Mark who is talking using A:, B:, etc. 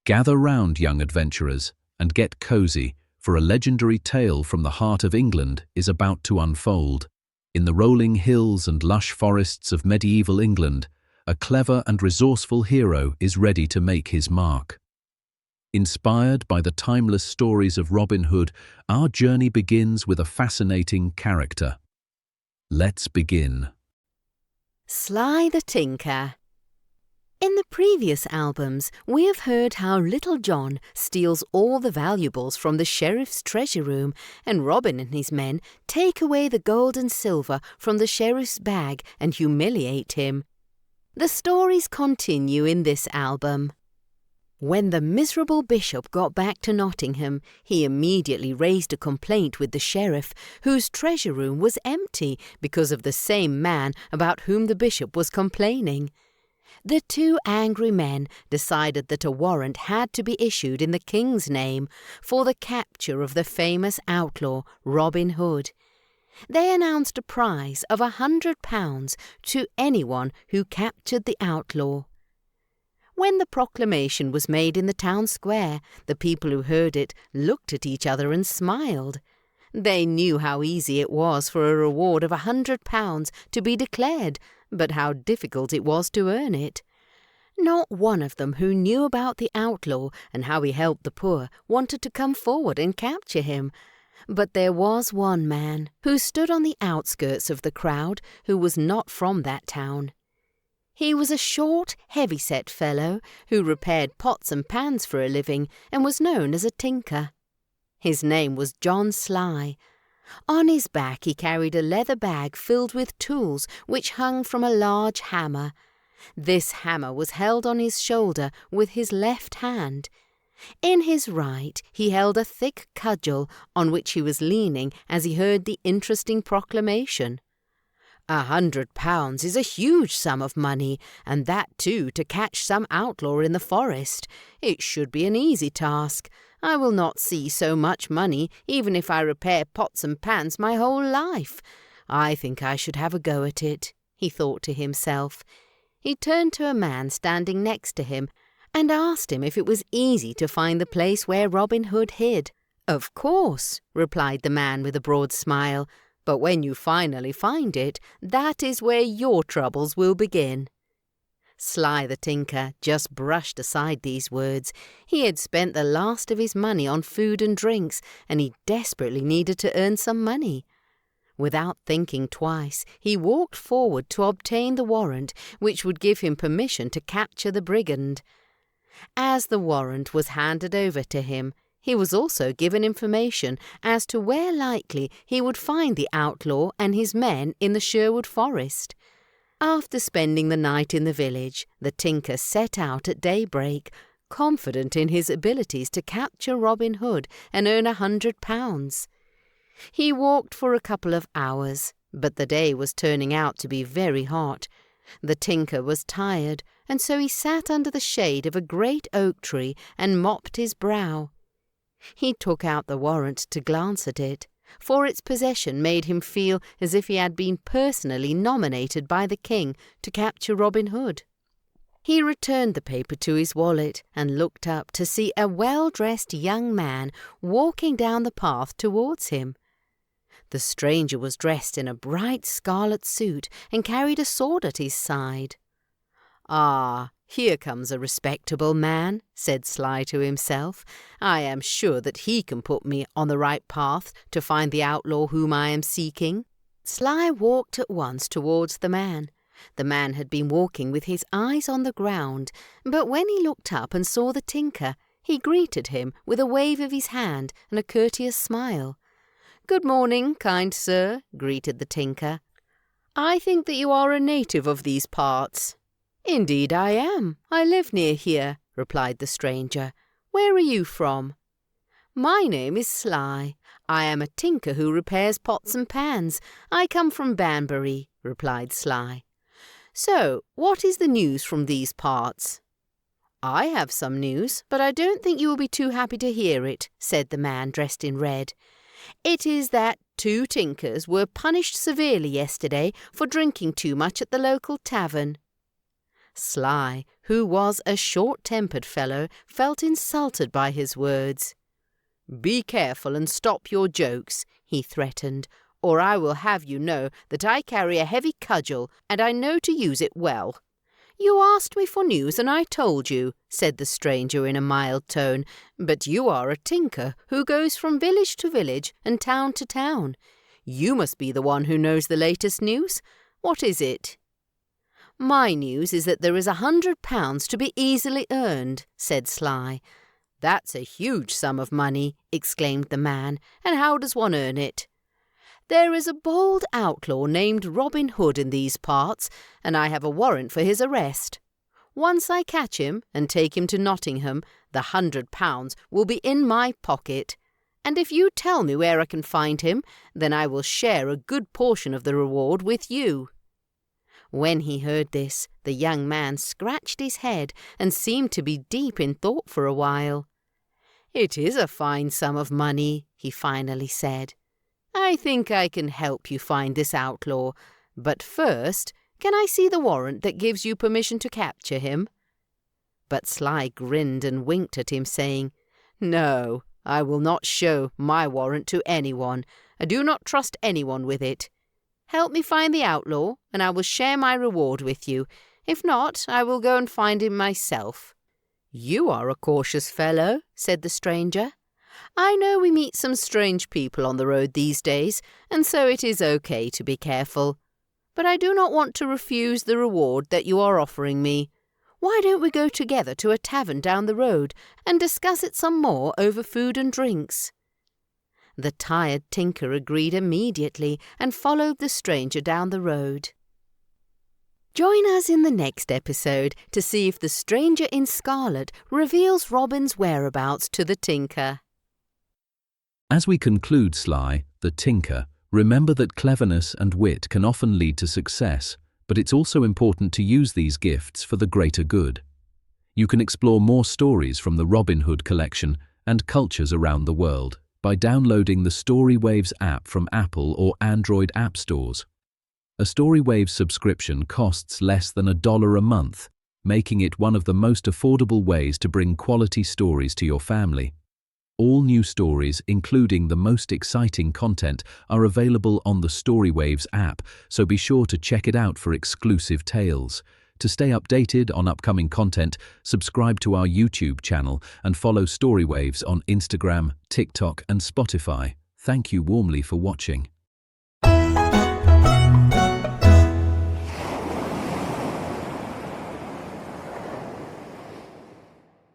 A: Gather round, young adventurers, and get cozy, for a legendary tale from the heart of England is about to unfold. In the rolling hills and lush forests of medieval England, a clever and resourceful hero is ready to make his mark. Inspired by the timeless stories of Robin Hood, our journey begins with a fascinating character. Let's begin.
B: Sly the Tinker. In the previous albums, we have heard how Little John steals all the valuables from the sheriff's treasure room, and Robin and his men take away the gold and silver from the sheriff's bag and humiliate him. The stories continue in this album. When the miserable bishop got back to Nottingham, he immediately raised a complaint with the sheriff, whose treasure room was empty because of the same man about whom the bishop was complaining. The two angry men decided that a warrant had to be issued in the king's name for the capture of the famous outlaw Robin Hood. They announced a prize of £100 to anyone who captured the outlaw. When the proclamation was made in the town square, the people who heard it looked at each other and smiled. They knew how easy it was for a reward of £100 to be declared, but how difficult it was to earn it. Not one of them who knew about the outlaw and how he helped the poor wanted to come forward and capture him. But there was one man who stood on the outskirts of the crowd who was not from that town. He was a short, heavy-set fellow who repaired pots and pans for a living and was known as a tinker. His name was John Sly. On his back he carried a leather bag filled with tools which hung from a large hammer. This hammer was held on his shoulder with his left hand. In his right he held a thick cudgel on which he was leaning as he heard the interesting proclamation. £100 is a huge sum of money, and that too to catch some outlaw in the forest. It should be an easy task. I will not see so much money even if I repair pots and pans my whole life. I think I should have a go at it, he thought to himself. He turned to a man standing next to him and asked him if it was easy to find the place where Robin Hood hid. "Of course," replied the man with a broad smile, "but when you finally find it, that is where your troubles will begin." Sly the Tinker just brushed aside these words. He had spent the last of his money on food and drinks, and he desperately needed to earn some money. Without thinking twice, he walked forward to obtain the warrant which would give him permission to capture the brigand. As the warrant was handed over to him, he was also given information as to where likely he would find the outlaw and his men in the Sherwood forest. After spending the night in the village, the tinker set out at daybreak, confident in his abilities to capture Robin Hood and earn £100. He walked for a couple of hours, but the day was turning out to be very hot. The tinker was tired, and so he sat under the shade of a great oak tree and mopped his brow. He took out the warrant to glance at it, for its possession made him feel as if he had been personally nominated by the king to capture Robin Hood. He returned the paper to his wallet and looked up to see a well-dressed young man walking down the path towards him. The stranger was dressed in a bright scarlet suit and carried a sword at his side. "Ah, here comes a respectable man," said Sly to himself. "I am sure that he can put me on the right path to find the outlaw whom I am seeking." Sly walked at once towards the man. The man had been walking with his eyes on the ground, but when he looked up and saw the tinker, he greeted him with a wave of his hand and a courteous smile. "Good morning, kind sir," greeted the tinker. "I think that you are a native of these parts." "Indeed I am. I live near here," replied the stranger. "Where are you from?" "My name is Sly. I am a tinker who repairs pots and pans. I come from Banbury," replied Sly. "So, what is the news from these parts?" "I have some news, but I don't think you will be too happy to hear it," said the man dressed in red. "It is that 2 tinkers were punished severely yesterday for drinking too much at the local tavern." Sly, who was a short-tempered fellow, felt insulted by his words. "Be careful and stop your jokes," he threatened, "or I will have you know that I carry a heavy cudgel, and I know to use it well." "You asked me for news, and I told you," said the stranger in a mild tone, "but you are a tinker who goes from village to village and town to town. You must be the one who knows the latest news. What is it?" "My news is that there is £100 to be easily earned," said Sly. "That's a huge sum of money," exclaimed the man, "and how does one earn it?" "There is a bold outlaw named Robin Hood in these parts, and I have a warrant for his arrest. Once I catch him and take him to Nottingham, the £100 will be in my pocket. And if you tell me where I can find him, then I will share a good portion of the reward with you." When he heard this, the young man scratched his head and seemed to be deep in thought for a while. "It is a fine sum of money," he finally said. "I think I can help you find this outlaw, but first, can I see the warrant that gives you permission to capture him?" But Sly grinned and winked at him, saying, "No, I will not show my warrant to anyone. I do not trust anyone with it. Help me find the outlaw, and I will share my reward with you. If not, I will go and find him myself." "You are a cautious fellow," said the stranger. "I know we meet some strange people on the road these days, and so it is okay to be careful. But I do not want to refuse the reward that you are offering me. Why don't we go together to a tavern down the road and discuss it some more over food and drinks?" The tired tinker agreed immediately and followed the stranger down the road. Join us in the next episode to see if the stranger in scarlet reveals Robin's whereabouts to the tinker.
A: As we conclude Sly the Tinker, remember that cleverness and wit can often lead to success, but it's also important to use these gifts for the greater good. You can explore more stories from the Robin Hood collection and cultures around the world by downloading the Storywaves app from Apple or Android app stores. A Storywaves subscription costs less than $1 a month, making it one of the most affordable ways to bring quality stories to your family. All new stories, including the most exciting content, are available on the Storywaves app, so be sure to check it out for exclusive tales. To stay updated on upcoming content, subscribe to our YouTube channel and follow Storywaves on Instagram, TikTok, and Spotify. Thank you warmly for watching.